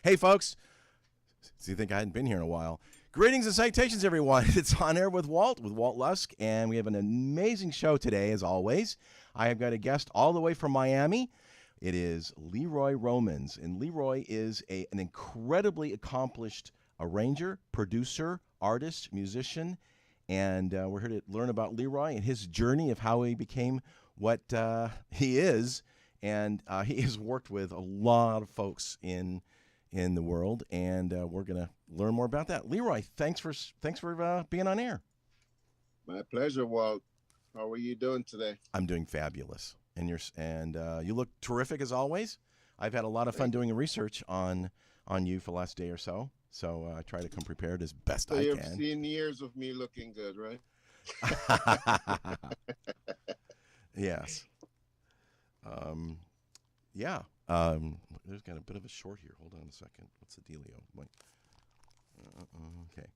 Hey, folks. So you think I hadn't been here in a while. Greetings and salutations, everyone. It's On Air with Walt Lusk, and we have an amazing show today, as always. I have got a guest all the way from Miami. It is Leroy Romans, and Leroy is an incredibly accomplished arranger, producer, artist, musician, and we're here to learn about Leroy and his journey of how he became what he is. And he has worked with a lot of folks in the world, and we're going to learn more about that. Leroy, thanks for being on air. My pleasure, Walt. How are you doing today? I'm doing fabulous, and you look terrific as always. I've had a lot of fun doing research on you for the last day or so. So I try to come prepared as best I You've can. seen years of me looking good, right? Yes. Yeah. There's got a bit of a short here. Hold on a second. What's the dealio? Okay.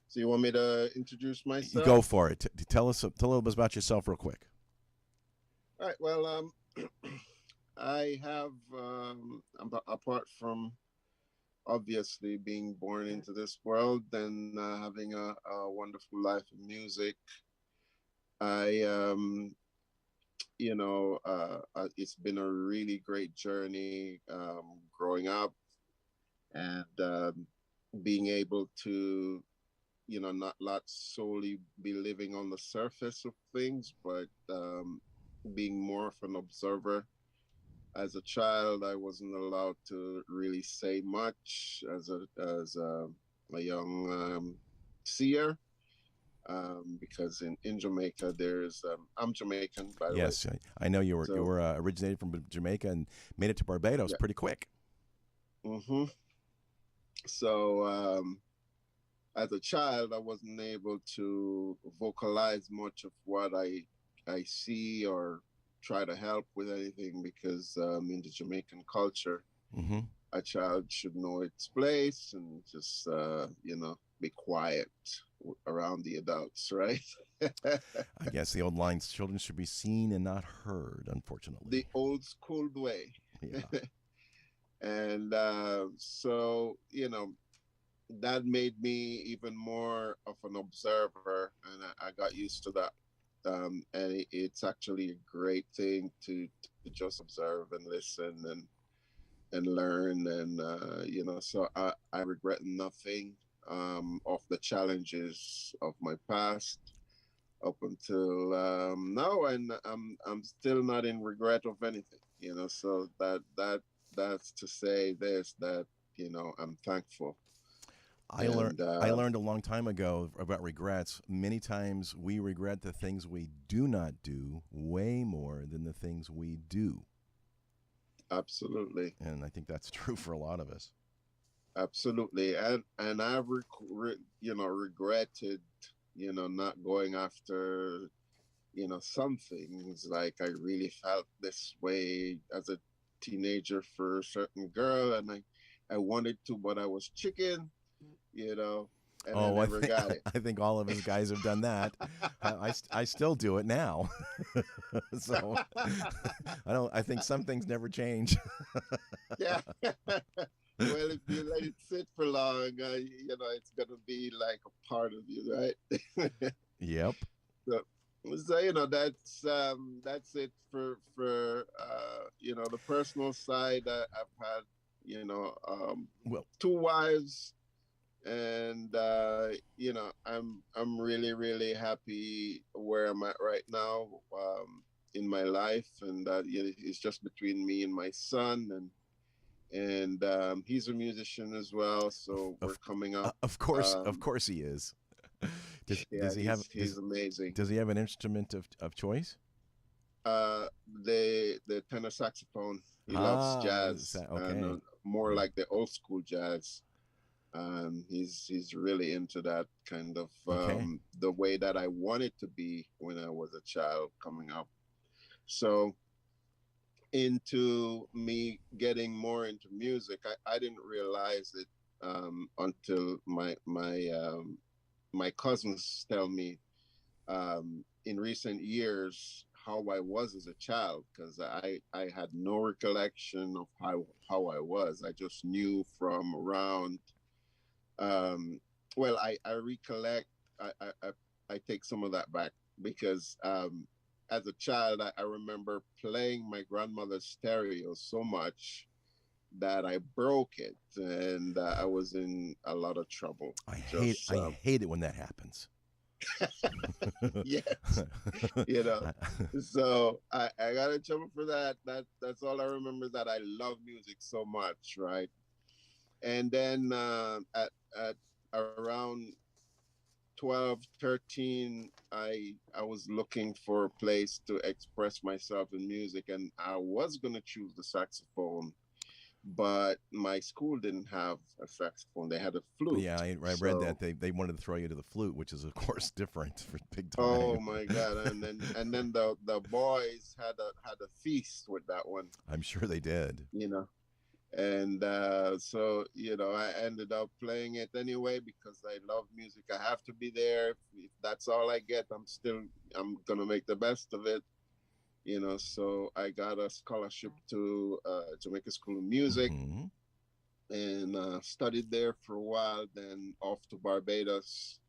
So you want me to introduce myself? Go for it. Tell a little bit about yourself real quick. All right. Well, I have, apart from obviously being born into this world and having a wonderful life in music, I, it's been a really great journey growing up and being able to, not solely be living on the surface of things, but being more of an observer. As a child, I wasn't allowed to really say much as a young seer, because in Jamaica there's I'm Jamaican, by the way. Yes, I know you were originated from Jamaica and made it to Barbados pretty quick. Mm-hmm. So as a child, I wasn't able to vocalize much of what I see or try to help with anything, because in the Jamaican culture, a child should know its place and just be quiet around the adults, right? I guess the old lines, children should be seen and not heard, unfortunately. The old school way. Yeah. And so that made me even more of an observer, and I got used to that. And it's actually a great thing to just observe and listen and learn, and so I regret nothing of the challenges of my past up until now, and I'm still not in regret of anything, so that's to say this, that I'm thankful. I learned a long time ago about regrets. Many times we regret the things we do not do way more than the things we do. Absolutely. And I think that's true for a lot of us. Absolutely. And I've regretted, not going after, some things. Like I really felt this way as a teenager for a certain girl, and I wanted to, but I was chicken. And I never got it. I think all of us guys have done that. I still do it now. So I think some things never change. Yeah. Well, if you let it sit for long, it's gonna be like a part of you, right? Yep. So that's it for the personal side. I've had two wives. And I'm really, really happy where I'm at right now in my life, and that it's just between me and my son, and he's a musician as well, so we're coming up. Of course he is. He's amazing. Does he have an instrument of choice? The tenor saxophone. He loves jazz, and more like the old school jazz. He's really into that kind of the way that I wanted to be when I was a child coming up. So into me getting more into music, I didn't realize it until my cousins tell me in recent years how I was as a child, because I had no recollection of how I was. I just knew from around. Um, well, I recollect. I take some of that back because as a child, I remember playing my grandmother's stereo so much that I broke it, and I was in a lot of trouble. Just I hate it when that happens. yes, you know. So I got in trouble for that. That's all I remember. That I love music so much, right? And then at around 12, 13, I was looking for a place to express myself in music, and I was gonna choose the saxophone, but my school didn't have a saxophone. They had a flute. Yeah, I read So, that they wanted to throw you to the flute, which is of course different for big time. oh my God! And then the boys had a feast with that one, I'm sure they did. you know. And so I ended up playing it anyway because I love music. I have to be there. If that's all I get, I'm gonna make the best of it. So I got a scholarship to Jamaica School of Music, Hmm. and studied there for a while, then off to Barbados,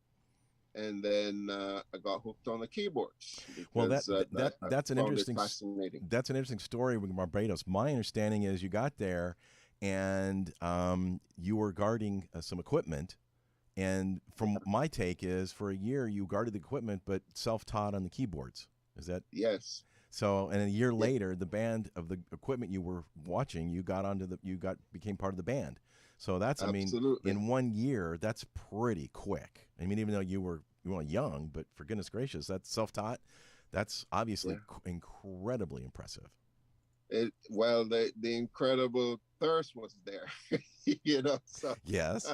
and then I got hooked on the keyboards Well, because I that's an found it interesting fascinating. that's an interesting story with Barbados. My understanding is you got there, and you were guarding some equipment. And from my take is for a year you guarded the equipment, but self-taught on the keyboards. Is that Yes. so? And a year Yeah, later, the band of the equipment you were watching, became part of the band. So that's, I mean, absolutely. in 1 year, that's pretty quick. I mean, even though you weren't young, but for goodness gracious, that's self-taught. That's obviously Yeah. incredibly impressive. Well, the incredible thirst was there, so Yes.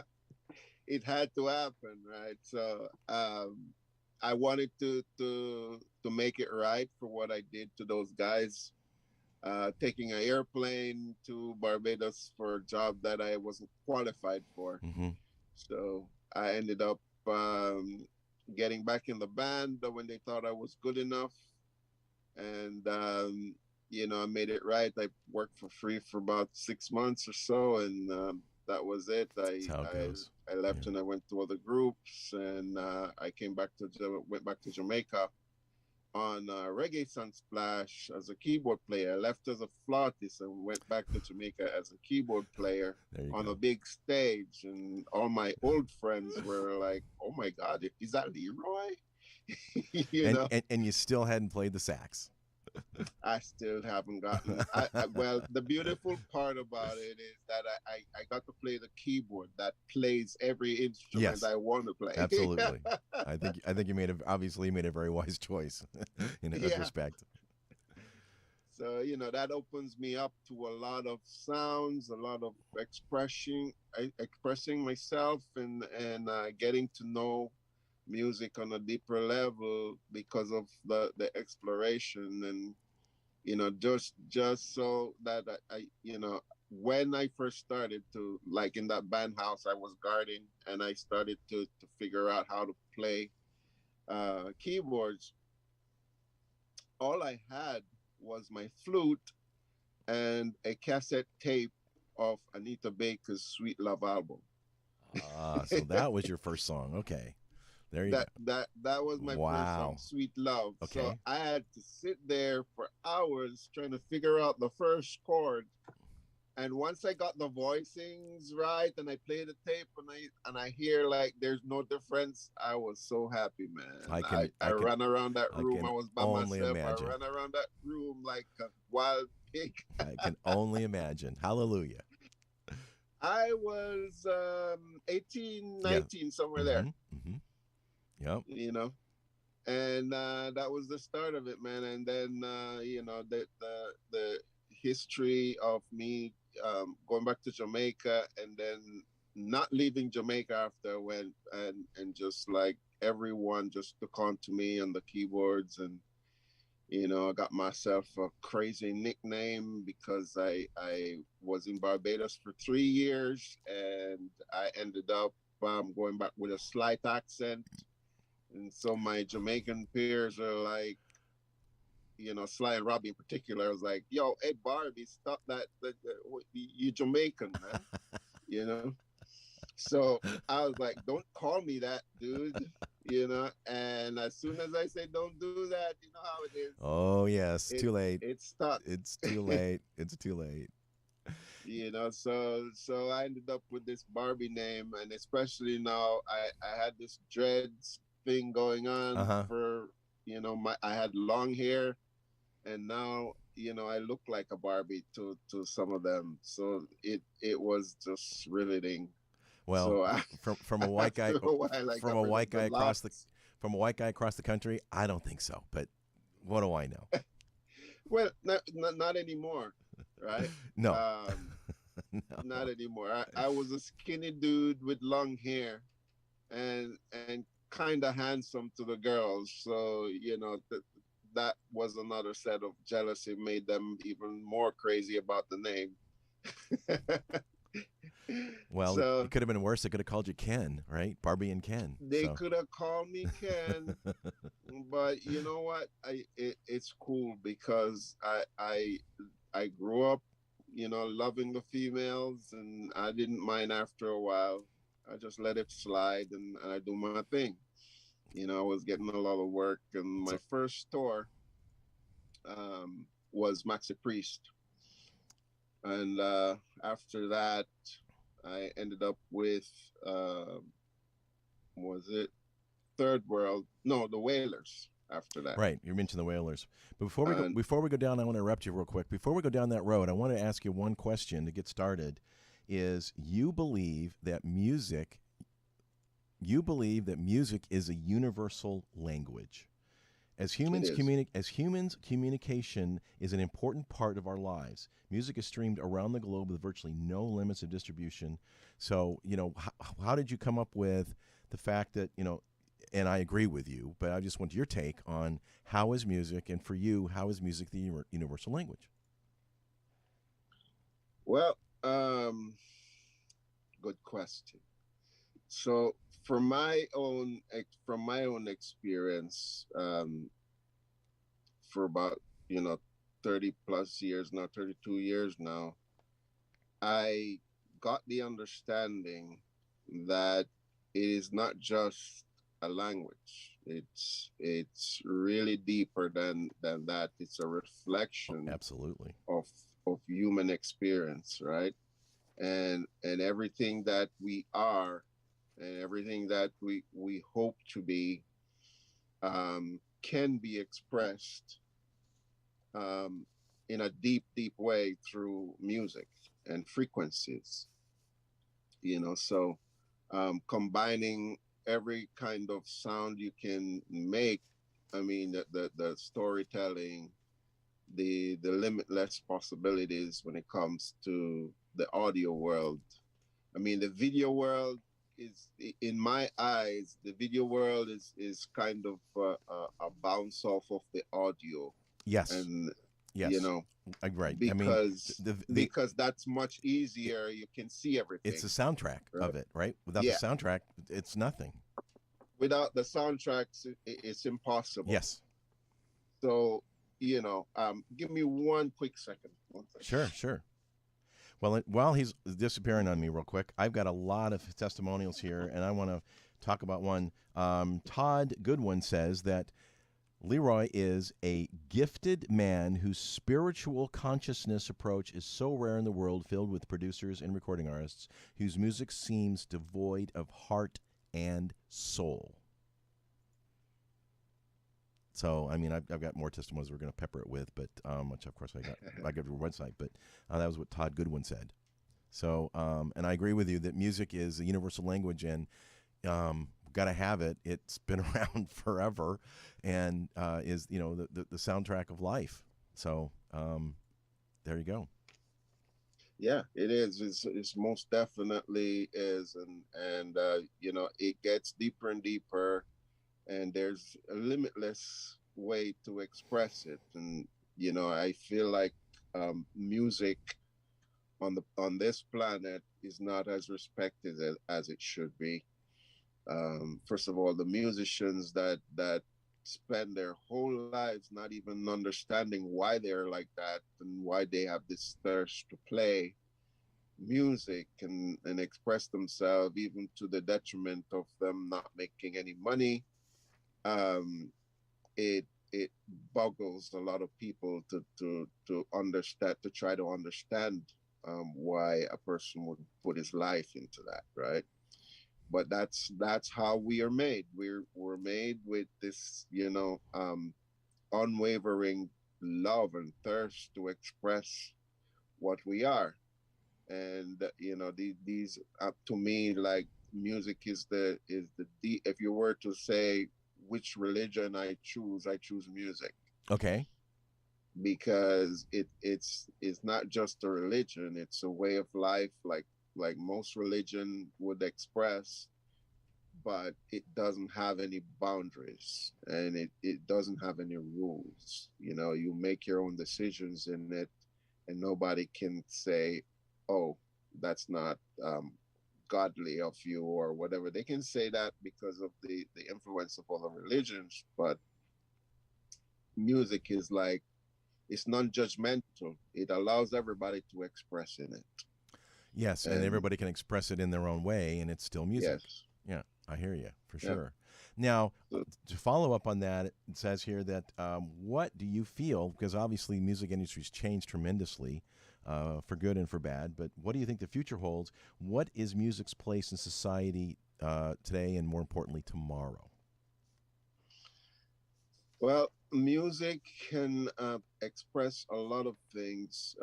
it had to happen, right? So I wanted to make it right for what I did to those guys, taking an airplane to Barbados for a job that I wasn't qualified for. Hmm. So I ended up getting back in the band when they thought I was good enough, and I made it right. I worked for free for about 6 months or so, and that was it. That's how it goes. I Yeah. left and I went to other groups, and I went back to Jamaica on Reggae Sunsplash as a keyboard player. I left as a flautist and went back to Jamaica as a keyboard player There you on a go. big stage, and all my old friends were like, "Oh my God, is that Leroy?" you And, know. and you still hadn't played the sax. I still haven't gotten. Well, the beautiful part about it is that I got to play the keyboard that plays every instrument Yes, I want to play. absolutely. I think you made a very wise choice in Yeah. retrospect. So that opens me up to a lot of sounds, a lot of expressing myself, and getting to know music on a deeper level because of the exploration, and just so that when I first started to, like, in that band house I was guarding, and I started to figure out how to play keyboards, all I had was my flute and a cassette tape of Anita Baker's Sweet Love album. So that was your first song. Okay, there you go. That was my first song, Wow. Sweet Love. So Okay. I had to sit there for hours trying to figure out the first chord. And once I got the voicings right, and I play the tape, and I hear like there's no difference, I was so happy, man. I I can I I can ran around that I room. can I was by only myself. I imagine. ran around that room like a wild pig. I can only imagine. Hallelujah. I was 18, Yeah. 19, somewhere there, Mm-hmm. Mm-hmm. Yep. you know. And that was the start of it, man. And then the history of me going back to Jamaica, and then not leaving Jamaica after I went, and just like everyone just took on to me on the keyboards, and I got myself a crazy nickname because I was in Barbados for 3 years, and I ended up going back with a slight accent, And so my Jamaican peers are like, Sly and Robbie in particular, was like, "Yo, hey Barbie, stop that you Jamaican, man." You know. So I was like, "Don't call me that, dude." And as soon as I say, "Don't do that," you know how it is. Oh yes, It too late. it stuck. It's too late. It's too late. So I ended up with this Barbie name, and especially now I had this dreads thing going Uh on huh. for I had long hair, and now I look like a Barbie to some of them. So it was just riveting. Well, So from a white guy, after a while I from got a rid of white the guy across the locks. from a white guy across the country, I don't think so. But what do I know? Well, not anymore, right? No. Um, No. not anymore. I was a skinny dude with long hair and kind of handsome to the girls. So that was another set of jealousy, made them even more crazy about the name. Well, So it could have been worse. They could have called you Ken, right? Barbie and Ken. they So. could have called me Ken, but you know what? It's cool because I grew up, loving the females, and I didn't mind after a while. I just let it slide, and I do my thing. I was getting a lot of work, and my So first store was Maxi Priest, and after that, I ended up with was it Third World? No, the Whalers. After that, right, you mentioned the Whalers. But and before we go down, I want to interrupt you real quick. Before we go down that road, I want to ask you one question to get started. Is you believe that music is a universal language? it is. As humans, communication is an important part of our lives. Music is streamed around the globe with virtually no limits of distribution. So, how did you come up with the fact that, and I agree with you, but I just want your take on how is music, and for you, how is music the universal language? Well, good question. So, from my own experience, for about 30 plus years now, 32 years now, I got the understanding that it is not just a language. It's really deeper than that. It's a Oh, reflection absolutely. of human experience, right? And everything that we are, and everything that we hope to be, can be expressed um, in a deep way through music and frequencies. So combining every kind of sound you can make. I mean, the storytelling, the limitless possibilities when it comes to the audio world. I mean, the video world is, in my eyes, the video world is kind of a bounce off of the audio, Yes. and you Yes. know Right. I mean, because the because that's much easier. You can see it's everything, the soundtrack right? of it, right? Without the Yeah. soundtrack, it's nothing. Without the soundtracks, it's impossible. Yes. So, give me one quick second. One second. Sure, sure. Well, while he's disappearing on me real quick, I've got a lot of testimonials here, and I want to talk about one. Todd Goodwin says that Leroy is a gifted man whose spiritual consciousness approach is so rare in the world, filled with producers and recording artists whose music seems devoid of heart and soul. So, I mean, I've got more testimonies we're going to pepper it with, but which of course I got your website, but that was what Todd Goodwin said. So, and I agree with you that music is a universal language, and got to have it. It's been around forever, and is the soundtrack of life. So, there you go. Yeah, it is. It's most definitely is, and it gets deeper and deeper, and there's a limitless way to express it. And I feel like music on this planet is not as respected as it should be. First of all, the musicians that spend their whole lives not even understanding why they're like that and why they have this thirst to play music and express themselves, even to the detriment of them not making any money. um it boggles a lot of people to understand, to try to understand why a person would put his life into that, right? But that's how we are made. We're made with this, unwavering love and thirst to express what we are. And these to me, like, music is the if you were to say which religion I choose music, Okay. because it's not just a religion, it's a way of life, like most religion would express, but it doesn't have any boundaries, and it doesn't have any rules. You make your own decisions in it, and nobody can say, oh, that's not godly of you or whatever. They can say that because of the influence of other religions, but music is like, it's non-judgmental. It allows everybody to express in it. Yes, and And everybody can express it in their own way, and it's still music. yes. Yeah, I hear you for Yeah. sure. Now, So, to follow up on that, it says here that what do you feel? Because obviously, music industry's changed tremendously, for good and for bad. But what do you think the future holds? What is music's place in society today, and more importantly, tomorrow? well, music can express a lot of things.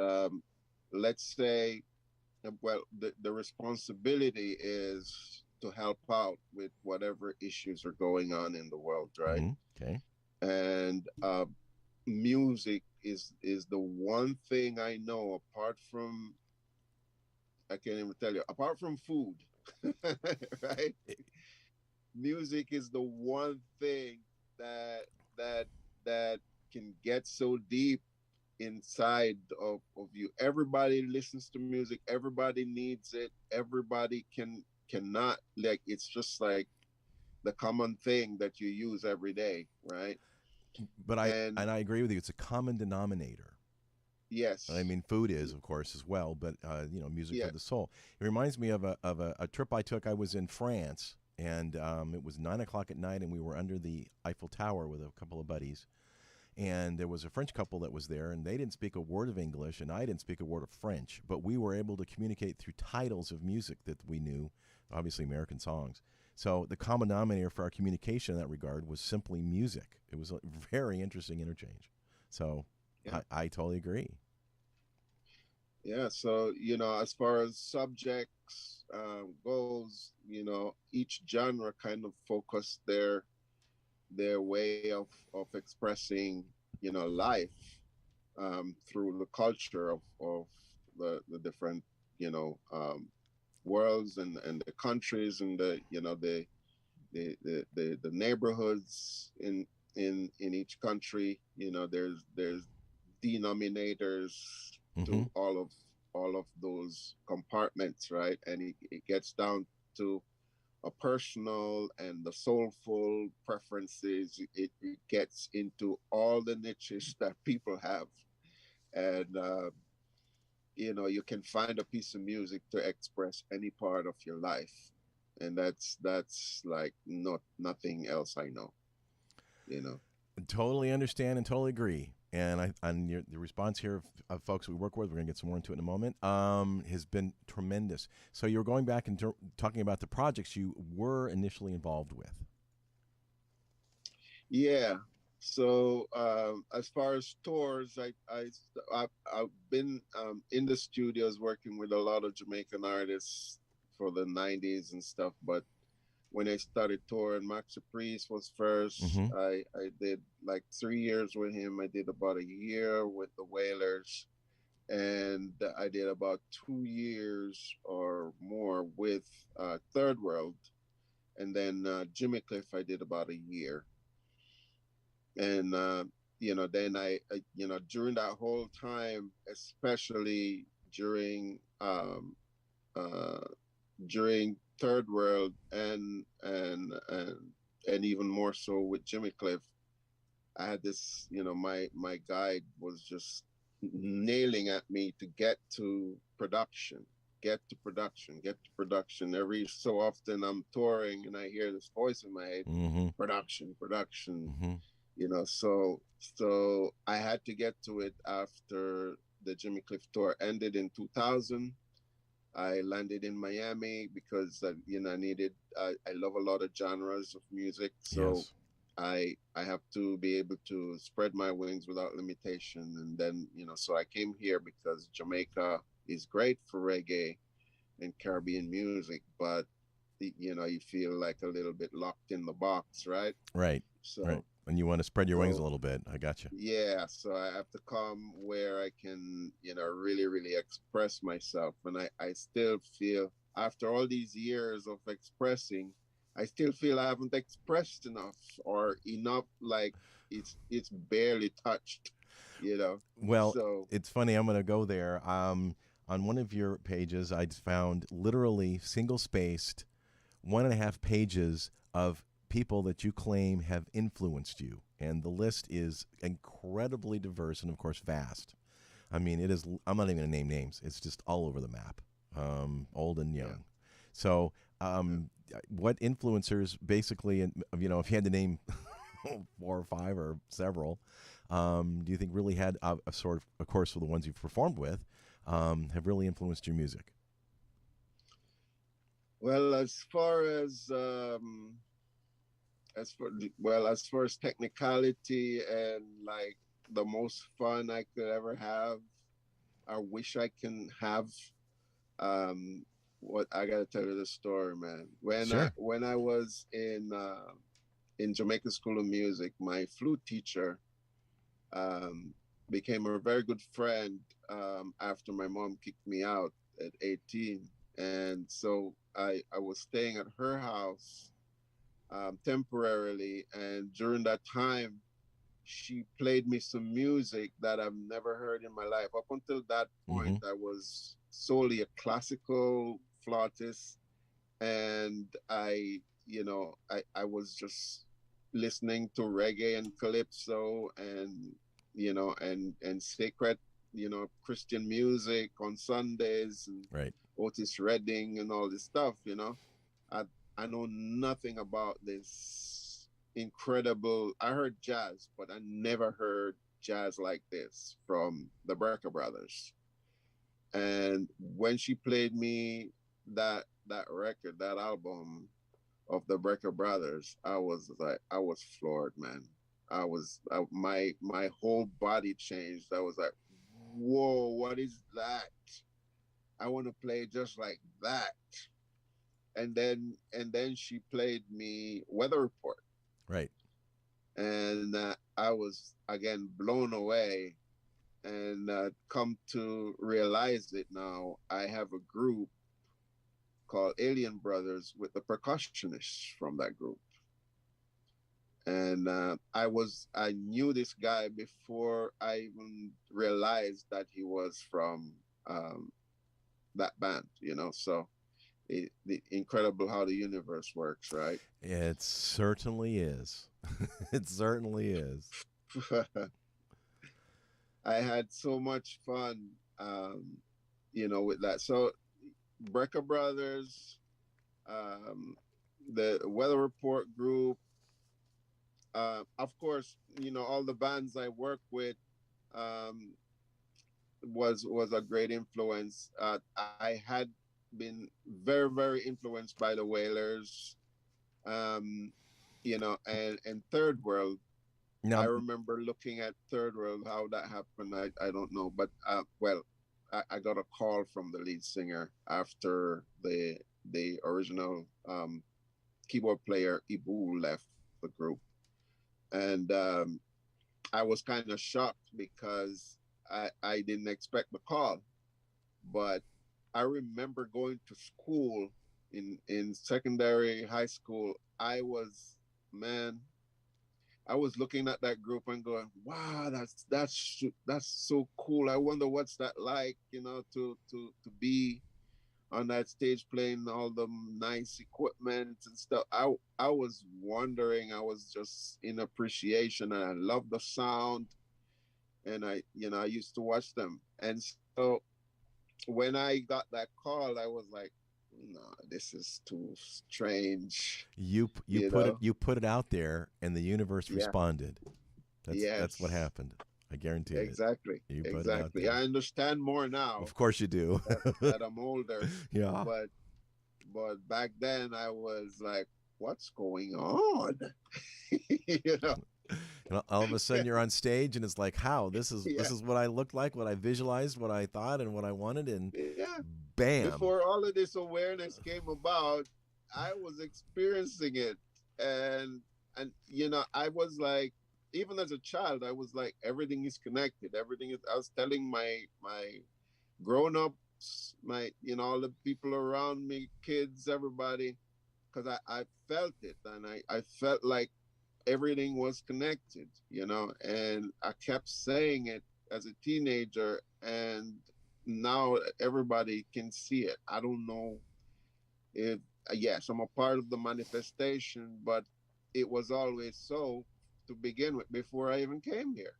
Let's say, well, the responsibility is to help out with whatever issues are going on in the world, right? Okay. And music is the one thing I know, apart from, I can't even tell you, apart from food, right? Music is the one thing that that that can get so deep inside of you. Everybody listens to music, everybody needs it, everybody cannot, like, it's just like the common thing that you use every day, right? But I And and I agree with you. It's a common denominator. I yes. mean, food is, of course, as well, but music Yeah. for the soul. It reminds me of a trip I took. I was in France, and it was 9 o'clock at night, and we were under the Eiffel Tower with a couple of buddies. And there was a French couple that was there, and they didn't speak a word of English, and I didn't speak a word of French, but we were able to communicate through titles of music that we knew, obviously American songs. So the common denominator for our communication in that regard was simply music. It was a very interesting interchange. So Yeah. I totally agree. Yeah. So, as far as subjects goes, each genre kind of focus their way of expressing, life, through the culture of the different, you know, um, worlds and the countries and the neighborhoods in each country. There's denominators Hmm. to all of those compartments, right? And it gets down to a personal and the soulful preferences. It gets into all the niches that people have, and you can find a piece of music to express any part of your life, and that's like nothing else I know. You know. Totally understand and totally agree. And the response here of folks we work with, we're going to get some more into it in a moment, has been tremendous. So you're going back and talking about the projects you were initially involved with. Yeah. So as far as tours, I've been in the studios working with a lot of Jamaican artists for the '90s and stuff. But when I started touring, Max Priest was first. Hmm. I did like 3 years with him. I did about a year with the Wailers, and I did about 2 years or more with Third World, and then Jimmy Cliff. I did about a year, and then during that whole time, especially during uh during Third World, and even more so with Jimmy Cliff. I had this, my guide was just nailing at me to get to production, get to production. Every so often I'm touring and I hear this voice in my head, Mm-hmm. production, production, Mm-hmm. so I had to get to it after the Jimmy Cliff tour ended in 2000. I landed in Miami because I needed. I love a lot of genres of music, so Yes. I have to be able to spread my wings without limitation. And then so I came here because Jamaica is great for reggae and Caribbean music, but you feel like a little bit locked in the box, right? Right. Right. So And you want to spread your wings a so little bit. I got you. yeah, so I have to come where I can, really, really express myself. And I still feel after all these years of expressing, I still feel I haven't expressed enough or enough, like it's barely touched, you know. Well, So it's funny. I'm going to go there. On one of your pages, I found literally single spaced 1.5 pages of people that you claim have influenced you. And the list is incredibly diverse and, of course, vast. I mean, it is, I'm not even going to name names. It's just all over the map, old and yeah, young. So, yeah. what influencers basically, if you had to name 4 or 5 or several, do you think really had a sort of course, for the ones you've performed with, have really influenced your music? Well, as far as technicality and like the most fun I could ever have, I wish I can have. What I gotta tell you the story, man. Sure. When I was in Jamaica School of Music, my flute teacher um, became a very good friend after my mom kicked me out at 18, and so I was staying at her house temporarily, and during that time she played me some music that I've never heard in my life. Up until that Mm-hmm. point, I was solely a classical flautist, and I was just listening to reggae and calypso and sacred, Christian music on Sundays and Right. Otis Redding and all this stuff. I I know nothing about this incredible. I heard jazz, but I never heard jazz like this from the Brecker Brothers. And when she played me that record, that album of the Brecker Brothers, I was floored, man. My whole body changed. I was like, whoa, what is that? I want to play just like that. And then she played me Weather Report, Right. and I was again blown away. And come to realize it now, I have a group called Alien Brothers with the percussionists from that group. And I knew this guy before I even realized that he was from um, that band. So incredible how the universe works, right? It certainly is. It certainly is. I had so much fun, with that. So Brecker Brothers, um, the Weather Report group, of course, all the bands I work with um, was a great influence. I had been very, very influenced by the Wailers, um, and Third World. I Now, remember looking at Third World, how that happened. I don't know, but well, I got a call from the lead singer after the original keyboard player Ibu left the group, and I was kind of shocked because I didn't expect the call. But I remember going to school in secondary, high school. Man, I was looking at that group and going, "Wow, that's so cool. I wonder what's that like, to be on that stage playing all the nice equipment and stuff. I was wondering, I was just in appreciation, and I loved the sound. And I used to watch them. And so when I got that call, I was like, no, this is too strange. You put it out there, and the universe Yeah. responded. That's what Yes. happened. I guarantee Exactly. it. You put it out Exactly. there. I understand more now Of course you do. that I'm older. Yeah. But back then I was like, what's going on? You know? And all of a sudden you're on stage, and it's like, how? This is what I looked like, what I visualized, what I thought, and what I wanted, and Yeah. bam. Before all of this awareness came about, I was experiencing it. And I was like, even as a child, I was like, everything is connected. I was telling my grown-ups, all the people around me, kids, everybody, because I felt it, and I felt like everything was connected, and I kept saying it as a teenager, and now everybody can see it. I don't know if, yes, I'm a part of the manifestation, but it was always so to begin with before I even came here.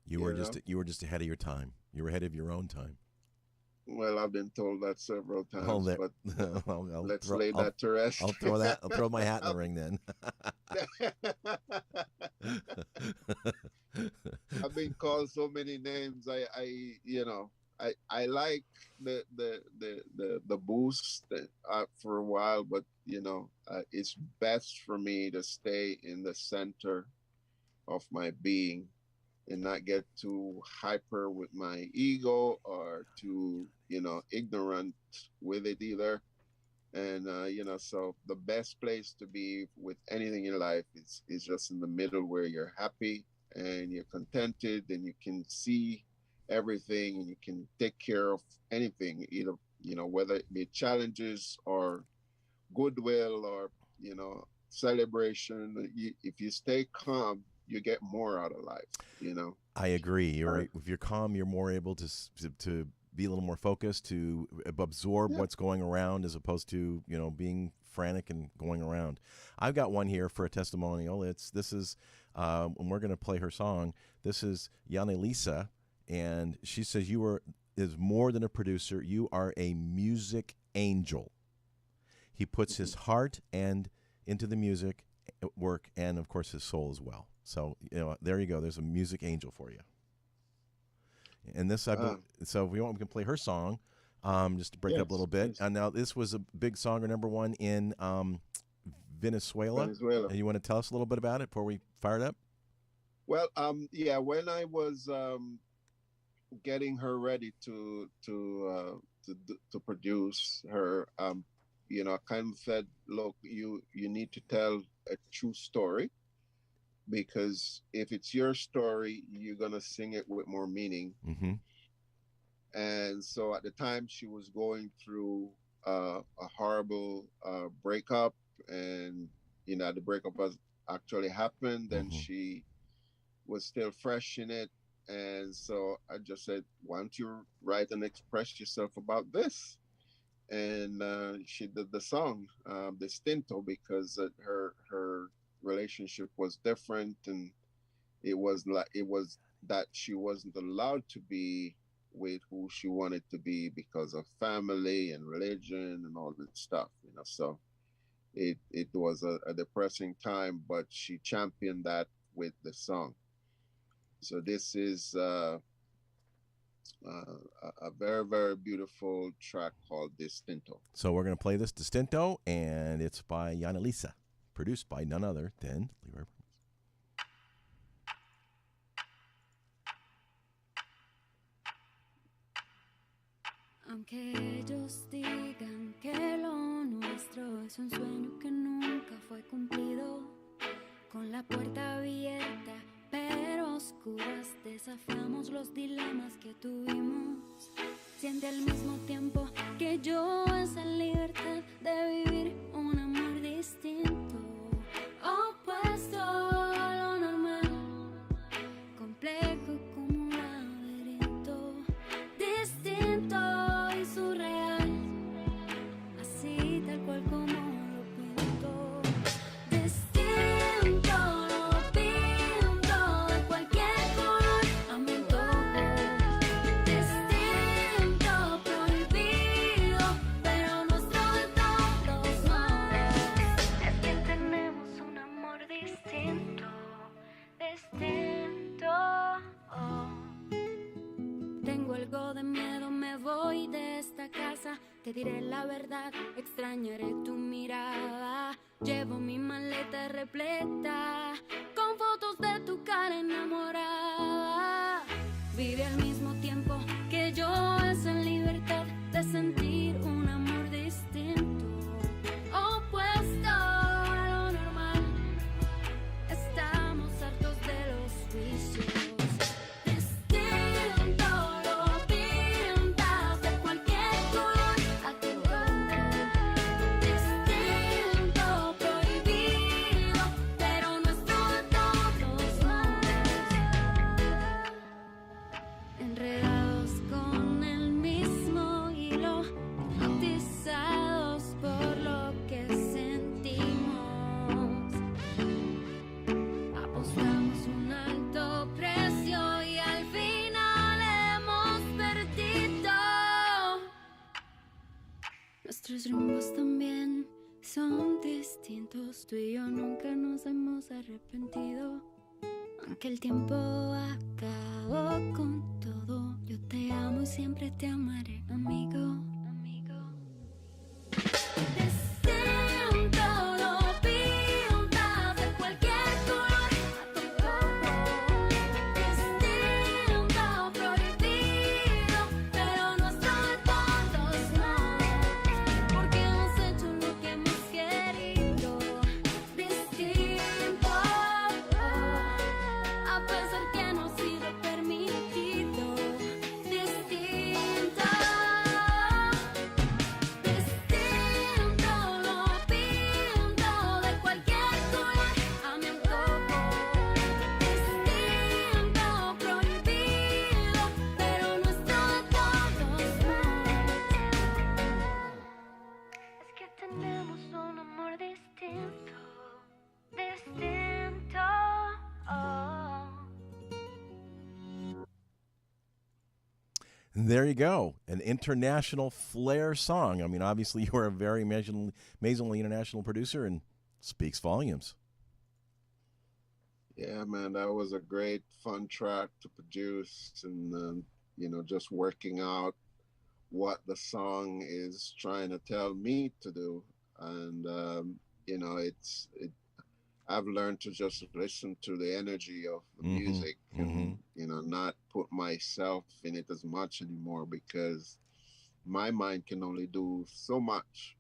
You were just ahead of your time. You were ahead of your own time. Well, I've been told that several times, but let's lay that to rest. I'll throw my hat in the ring then. I've been called so many names. I like the boost for a while, but it's best for me to stay in the center of my being and not get too hyper with my ego or too ignorant with it either. And so the best place to be with anything in life is just in the middle, where you're happy and you're contented and you can see everything and you can take care of anything, either whether it be challenges or goodwill or celebration. If you stay calm, you get more out of life. I agree. If you're calm, you're more able to be a little more focused, to absorb what's going around, as opposed to being frantic and going around. I've got one here for a testimonial. This is and we're going to play her song. This is Yanelisa, and she says is more than a producer. You are a music angel. He puts his heart and into the music work, and of course his soul as well. So there you go. There's a music angel for you. And this, so if we want, we can play her song, just to break it up a little bit. Yes. And now this was a big song, or number one in Venezuela. And you want to tell us a little bit about it before we fire it up? Well, when I was getting her ready to produce her, I kind of said, look, you need to tell a true story, because if it's your story, you're gonna sing it with more meaning. Mm-hmm. And so at the time, she was going through a horrible breakup, and the breakup has actually happened, and she was still fresh in it. And so I just said, why don't you write and express yourself about this? And she did the song, Distinto, because her relationship was different, and it was that she wasn't allowed to be with who she wanted to be because of family and religion and all that stuff. So it was a depressing time, but she championed that with the song. So this is a very, very beautiful track called Distinto. So we're going to play this Distinto, and it's by Yanelisa, produced by none other than Leroy Romans. Aunque ellos digan que lo nuestro es un sueño que nunca fue cumplido, con la puerta abierta pero oscuras, desafiamos los dilemas que tuvimos. Siente al mismo tiempo que yo esa libertad de vivir un amor distinto, opuesto a lo normal, complejo como un laberinto, distinto y surreal, Distinto, lo pinto de cualquier color a mi antojo. Distinto, prohibido, pero nuestro de todos modos. Es que tenemos un amor distinto, distinto. Tengo algo de miedo, me voy de esta casa. Te diré la verdad, extrañaré tu mirada. Llevo mi maleta repleta con fotos de tu cara enamorada. Vive al mismo tiempo que yo, esa libertad de sentir un amor distinto, opuesto a lo normal. Estamos hartos de los juicios. Distinto, lo pintas de cualquier color a tu antojo. Distinto, prohibido, pero nuestro de todos modos. Enredados con el mismo hilo, hipnotizados por lo que sentimos. Apostamos un alto precio y al final hemos perdido. Nuestros rumbos también son distintos. Tú y yo nunca nos hemos arrepentido. Aunque el tiempo acabó con todo, yo te amo y siempre te amaré, amigo. Distinto, lo pintas de cualquier color a tu antojo. Distinto, prohibido, pero nuestro de todos modos. Porque hemos hecho lo que hemos querido. Distinto, a pesar que no ha sido permitido. Distinto. Distinto, lo pinto de cualquier color a mi antojo. Distinto, prohibido, pero nuestro de todos modos. Es que tenemos un amor distinto, distinto. There you go. An international flair song. I mean, obviously, you are a very amazingly international producer and speaks volumes. Yeah, man, that was a great, fun track to produce, and just working out what the song is trying to tell me to do, and I've learned to just listen to the energy of the music, and not put myself in it as much anymore, because my mind can only do so much,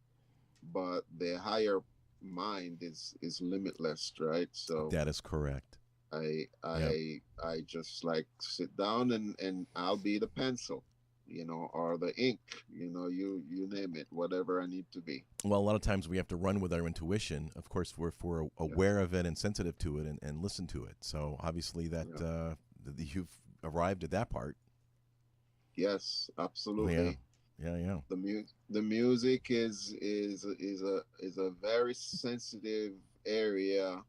but the higher mind is limitless, right? So That is correct. I just like sit down and I'll be the pencil, or the ink, you name it, whatever I need to be. Well, a lot of times we have to run with our intuition. Of course, if we're aware of it and sensitive to it and listen to it. So obviously that you've arrived at that part. Yes, absolutely. Yeah. The music is a very sensitive area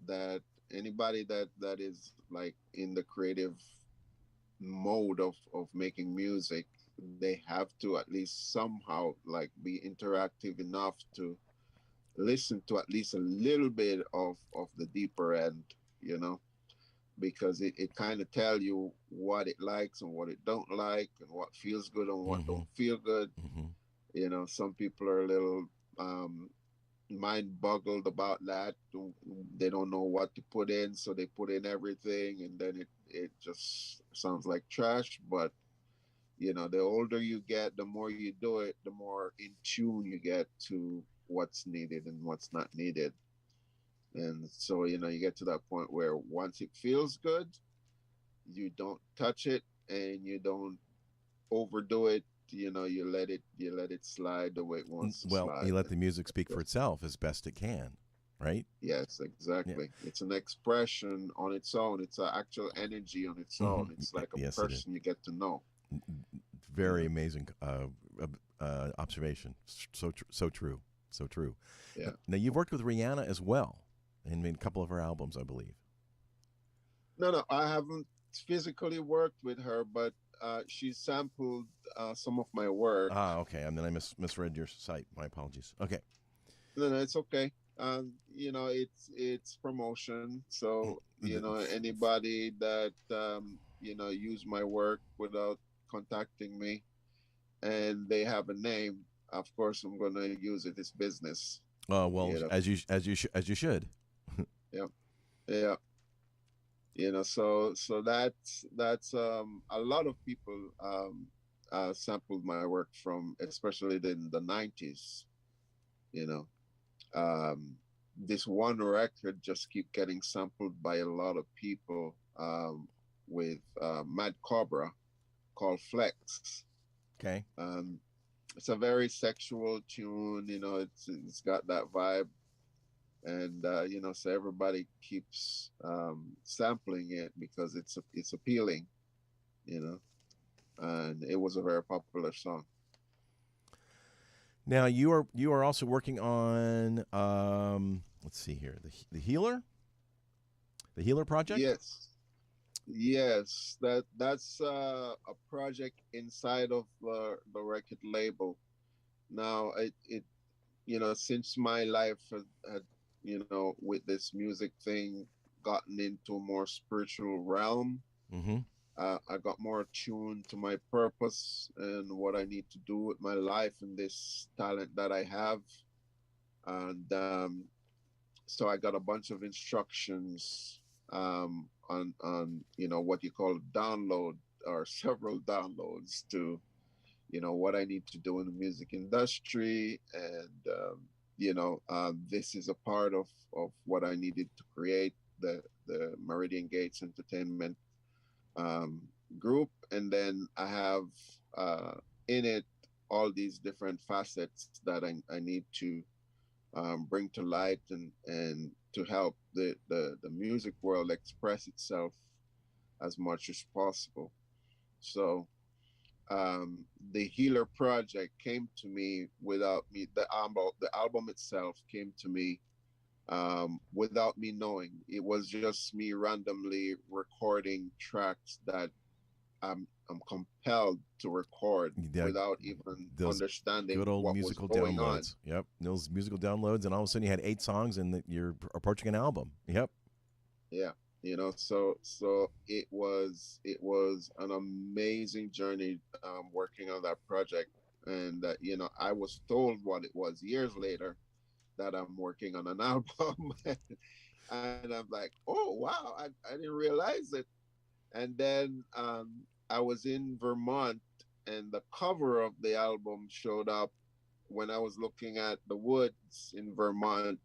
that anybody that is like in the creative mode of making music, they have to at least somehow like be interactive enough to listen to at least a little bit of the deeper end, because it kind of tell you what it likes and what it don't like, and what feels good and what don't feel good. Some people are a little mind boggled about that. They don't know what to put in, so they put in everything, and then it just sounds like trash. But the older you get, the more you do it, the more in tune you get to what's needed and what's not needed. And so you get to that point where once it feels good, you don't touch it and you don't overdo it. You let it slide the way it wants to slide. Well, you let the music speak for itself as best it can, right? Yes, exactly. Yeah. It's an expression on its own. It's an actual energy on its own. It's like a person you get to know. Very amazing observation. So true. So true. Yeah. Now, you've worked with Rihanna as well and made a couple of her albums, I believe. No, I haven't physically worked with her, but she sampled some of my work. Ah, okay. And then I misread your site. My apologies. Okay. No, it's okay. It's promotion. So anybody that use my work without contacting me, and they have a name, of course I'm gonna use it. It's business. Well, as you should. Yeah, yeah. So that's a lot of people sampled my work from, especially in the 90s. You know, this one record just keep getting sampled by a lot of people, with Mad Cobra, called Flex. Okay. It's a very sexual tune. It's got that vibe, and so everybody keeps sampling it because it's appealing. And it was a very popular song. Now you are also working on let's see here, the Healer project. Yes, that's a project inside of the record label. Now it since my life had with this music thing gotten into a more spiritual realm. Mm-hmm. I got more attuned to my purpose and what I need to do with my life and this talent that I have. And so I got a bunch of instructions on what you call download, or several downloads to what I need to do in the music industry. And this is a part of what I needed to create the Meridian Gates Entertainment group. And then I have in it all these different facets that I need to bring to light and to help the music world express itself as much as possible. So the Healer project came to me without me. The album itself came to me without me knowing. It was just me randomly recording tracks that I'm compelled to record without even understanding good old what musical was going downloads. on. Yep, those musical downloads, and all of a sudden you had 8 songs, and you're approaching an album. Yep. Yeah, so it was an amazing journey working on that project, and I was told what it was years later, that I'm working on an album. And I'm like, oh wow, I didn't realize it. And then I was in Vermont, and the cover of the album showed up when I was looking at the woods in Vermont,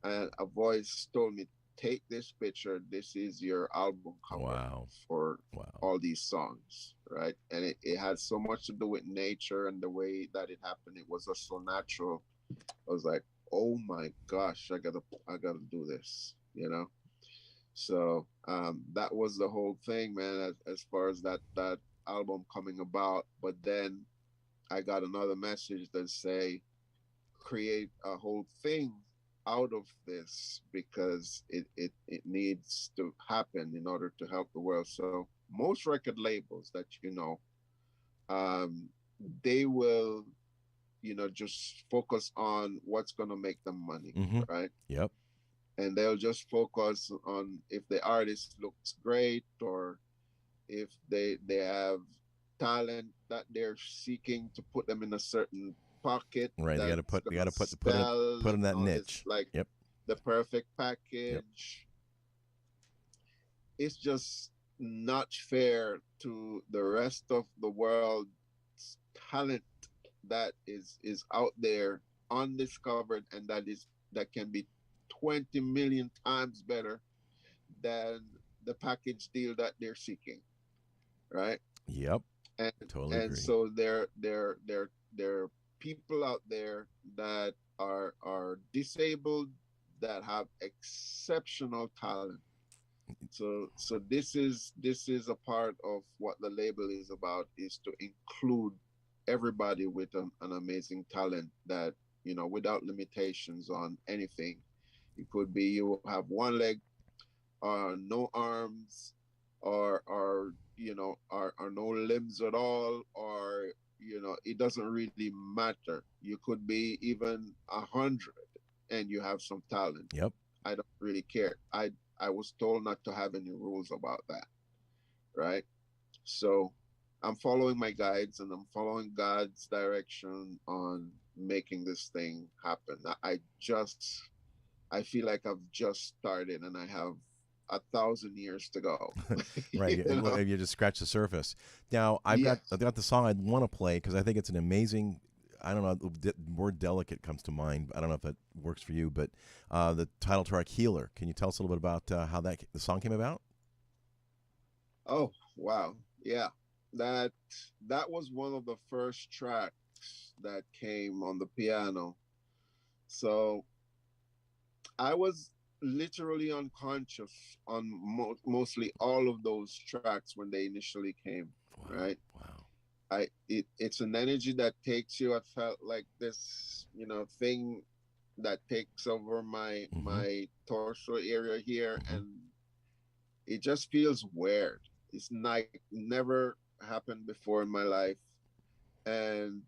and a voice told me, take this picture. This is your album cover for all these songs, right? And it had so much to do with nature and the way that it happened. It was just so natural. I was like, oh my gosh, I gotta do this, So that was the whole thing, man, as far as that album coming about. But then I got another message that say, create a whole thing out of this, because it needs to happen in order to help the world. So most record labels that they will just focus on what's going to make them money, right? Yep. And they'll just focus on if the artist looks great, or if they have talent that they're seeking to put them in a certain pocket. Right. They got to put in that niche. Like yep. The perfect package. Yep. It's just not fair to the rest of the world's talent that is out there undiscovered, and that can be 20 million times better than the package deal that they're seeking, right? Yep. And totally agree. So there are people out there that are disabled, that have exceptional talent. So this is a part of what the label is about, is to include everybody with an amazing talent that without limitations on anything. It could be you have one leg, or no arms, or or no limbs at all, or it doesn't really matter. You could be even 100 and you have some talent. Yep. I don't really care. I was told not to have any rules about that, right? So I'm following my guides and I'm following God's direction on making this thing happen. I feel like I've just started and I have 1,000 years to go. Right. You know? You just scratch the surface. Now, Yes. I've got the song I'd want to play because I think it's an amazing. I don't know. The word "delicate" comes to mind. I don't know if that works for you, but the title track "Healer." Can you tell us a little bit about how the song came about? Oh, wow. Yeah. That that was one of the first tracks that came on the piano. So I was literally unconscious on mostly all of those tracks when they initially came, Wow. right? Wow. It's an energy that takes you. I felt like this, thing that takes over Mm-hmm. my torso area here, Mm-hmm. and it just feels weird. It's like never happened before in my life, and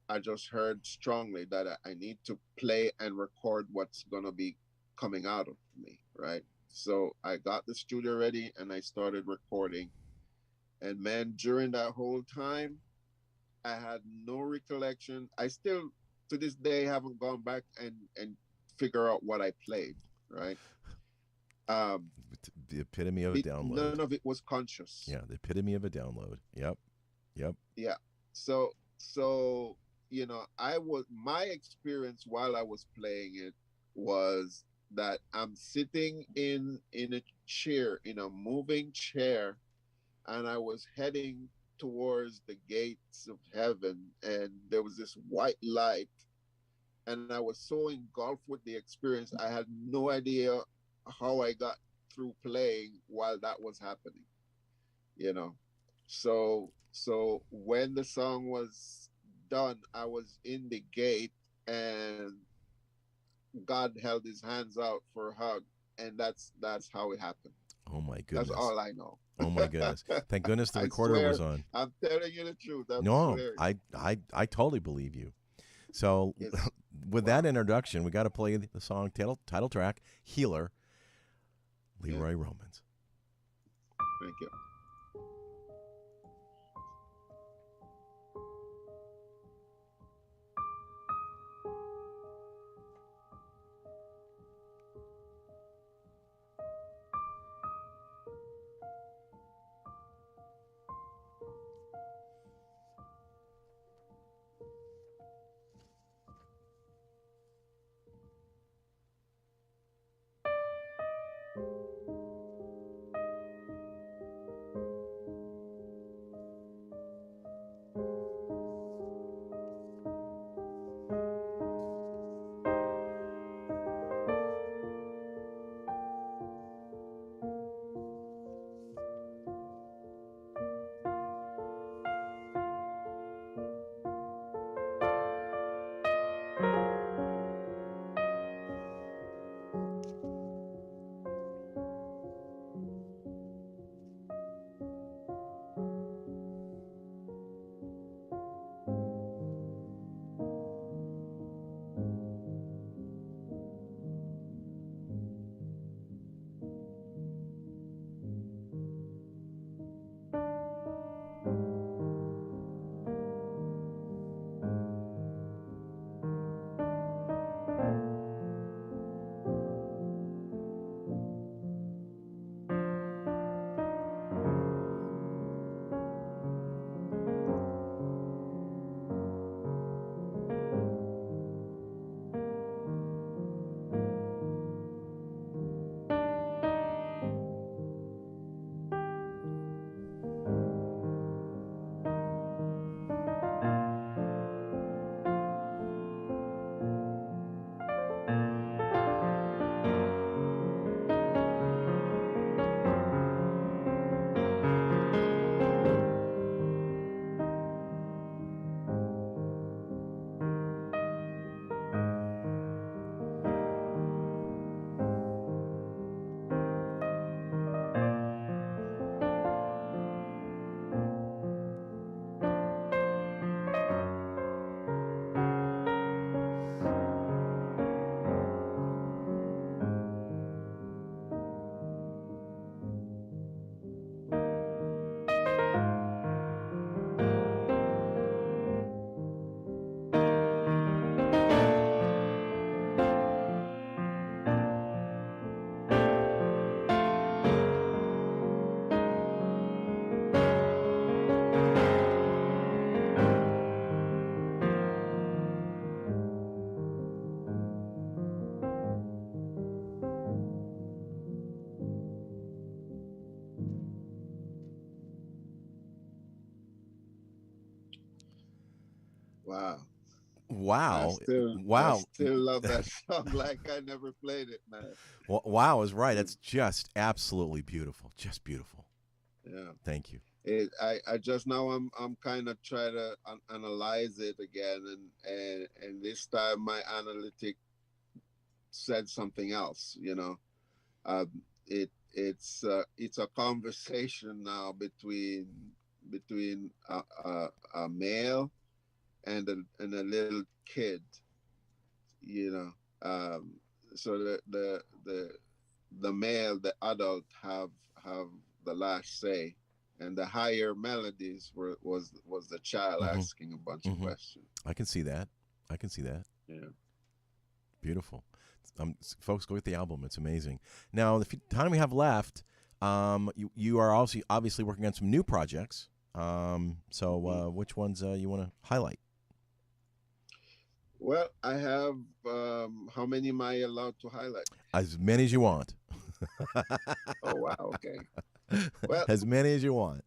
I just heard strongly that I need to play and record what's gonna be coming out of me, right? So I got the studio ready and I started recording. And man, during that whole time, I had no recollection. I still, to this day, haven't gone back and figure out what I played, right? Um, The epitome of a download. None of it was conscious. Yeah, the epitome of a download. Yep. Yep. Yeah. So I was my experience while I was playing it was that I'm sitting in a chair, in a moving chair, and I was heading towards the gates of heaven, and there was this white light, and I was so engulfed with the experience, I had no idea how I got through playing while that was happening, you know. So when the song was done, I was in the gate and God held his hands out for a hug, and that's how it happened. Oh my That's goodness. all I know. Oh my goodness. Thank goodness the I recorder was swear, on. I'm telling you the truth. I'm No, swearing. I totally believe you. So It's with that wow. introduction, we got to play the song title track "Healer," Yeah, Leroy Romans. thank you. wow. I Wow. still love that song like I never played it, man. Wow is right. That's just absolutely beautiful. Just beautiful. Yeah. Thank you. I just now I'm kind of trying to analyze it again, and this time my analytic said something else. Um, it's a conversation now between a male and a little kid. You know, so the male, the adult, have the last say, and the higher melodies was the child Hmm. asking a bunch of questions. I can see that. I can see that. Yeah. Beautiful. Folks, go get the album. It's amazing. Now, the time we have left, you are also obviously working on some new projects. Which ones you want to highlight? Well, I have. How many am I allowed to highlight? As many as you want. Oh wow. Okay. Well, As many as you want.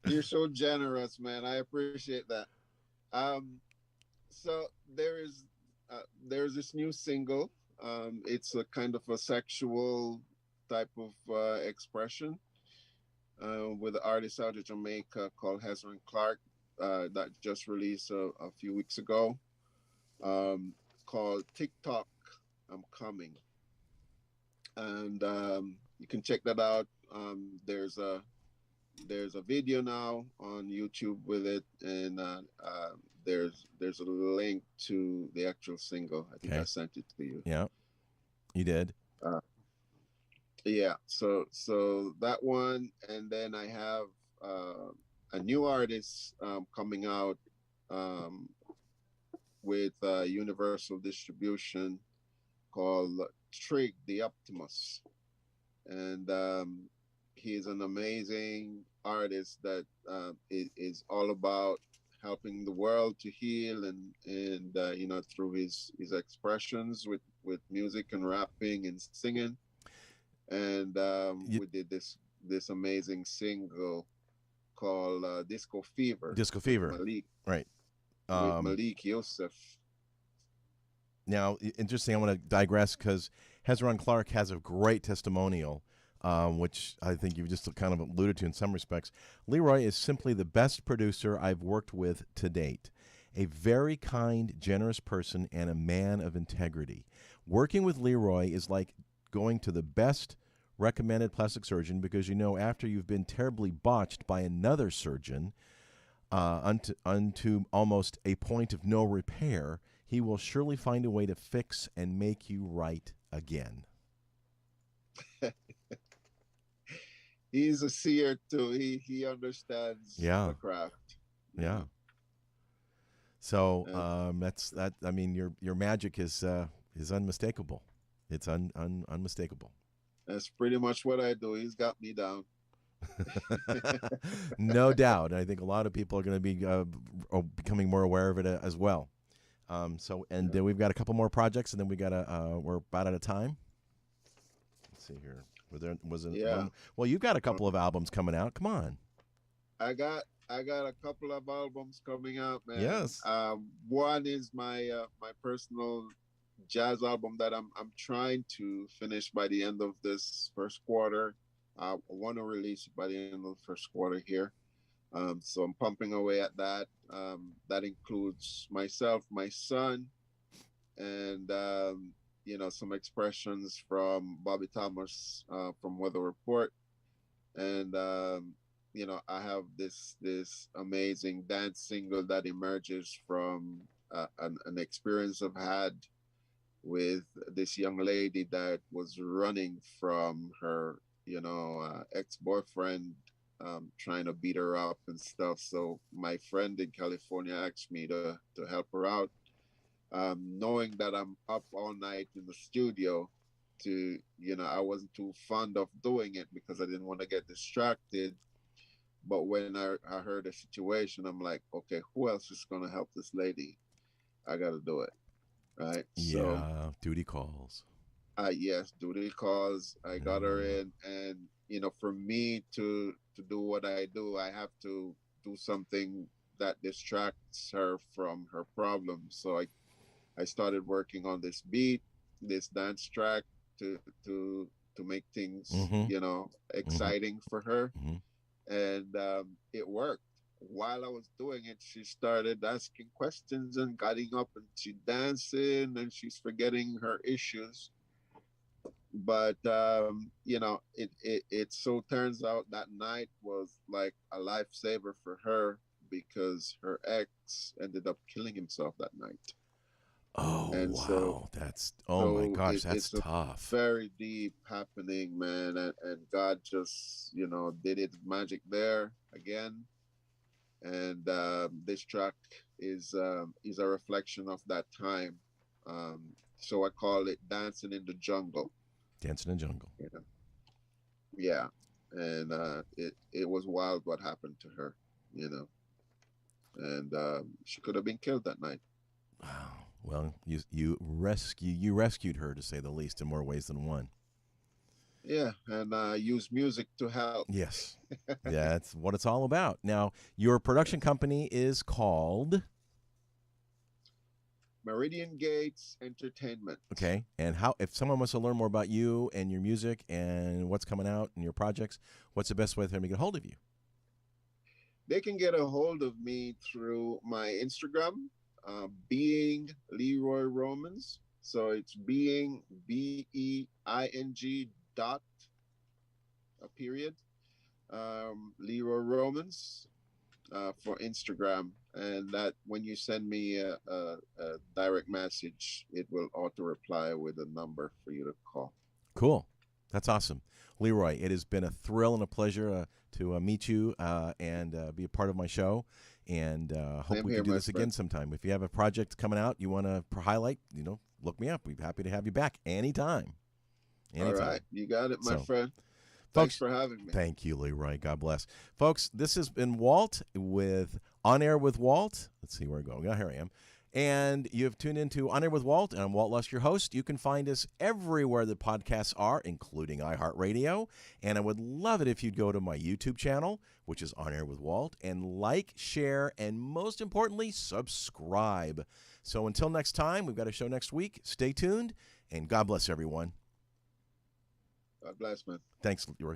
you're so generous, man. I appreciate that. So there's this new single. It's a kind of a sexual type of expression with an artist out of Jamaica called Hezron Clark that just released a few weeks ago, called TikTok I'm Coming. And you can check that out. There's a video now on YouTube with it, and there's a link to the actual single. I think I sent it to you. Yeah, you did. Yeah, so that one, and then I have a new artist coming out with Universal Distribution called Trig the Optimus, and he's an amazing artist that is all about helping the world to heal, and through his expressions with music and rapping and singing. And we did this amazing single called Disco Fever. Disco Fever. Malik. Right. With Malik Yosef. Now, interesting, I want to digress because Hezron Clark has a great testimonial, which I think you've just kind of alluded to in some respects. Leroy is simply the best producer I've worked with to date. A very kind, generous person and a man of integrity. Working with Leroy is like going to the best recommended plastic surgeon because after you've been terribly botched by another surgeon unto almost a point of no repair, he will surely find a way to fix and make you right again. He's a seer too. He understands the craft. Yeah. So that's that. I mean, your magic is unmistakable. It's unmistakable. That's pretty much what I do. He's got me down. No doubt. I think a lot of people are going to be becoming more aware of it as well. We've got a couple more projects, and then we're about out of time. Let's see here. Well, you've got a couple of albums coming out. Come on. I got a couple of albums coming out, man. Yes. One is my personal jazz album that I'm trying to finish by the end of this first quarter. I want to release it by the end of the first quarter here. So I'm pumping away at that. That includes myself, my son, and some expressions from Bobby Thomas from Weather Report, and I have this amazing dance single that emerges from an experience I've had with this young lady that was running from her ex-boyfriend, trying to beat her up and stuff. So my friend in California asked me to help her out, knowing that I'm up all night in the studio. I wasn't too fond of doing it because I didn't want to get distracted. But when I heard the situation, I'm like, okay, who else is going to help this lady? I got to do it. Right. Yeah. So, duty calls. Yes, duty calls. I got her in, and for me to do what I do, I have to do something that distracts her from her problems. So I started working on this beat, this dance track to to to make things, Mm-hmm. Mm-hmm. exciting for her, Mm-hmm. and it worked. While I was doing it, she started asking questions and getting up and she dancing and she's forgetting her issues. But it so turns out that night was like a lifesaver for her because her ex ended up killing himself that night. Oh, And so wow. Oh my so gosh, that's it's a tough. very deep happening, man, and God just did his magic there again. And this track is a reflection of that time. um, so I call it dancing in the jungle. Dancing in the Jungle. you know yeah, and it was wild what happened to her, you know and she could have been killed that night. Wow. Well, you rescued her, to say the least, in more ways than one. Yeah, and use music to help. Yes. That's what it's all about. Now, your production company is called, Meridian Gates Entertainment. okay, and if someone wants to learn more about you and your music and what's coming out and your projects, what's the best way for them to get a hold of you? They can get a hold of me through my Instagram, being Leroy Romans. So it's being BEING dot a period, Leroy Romans, for Instagram. And that when you send me a direct message, it will auto reply with a number for you to call. Cool. That's awesome. Leroy, it has been a thrill and a pleasure to meet you and be a part of my show. And hope we can do this again sometime. If you have a project coming out you want to highlight, look me up. We'd be happy to have you back anytime. All right. You got it, my friend. Folks, thanks for having me. Thank you, Leroy. God bless. Folks, this has been Walt with On Air with Walt. Let's see where I'm going. Oh, here I am. And you have tuned into On Air with Walt, and I'm Walt Lusk, your host. You can find us everywhere the podcasts are, including iHeartRadio. And I would love it if you'd go to my YouTube channel, which is On Air with Walt, and like, share, and most importantly, subscribe. So until next time, we've got a show next week. Stay tuned, and God bless everyone. God bless, man. Thanks, Leroy.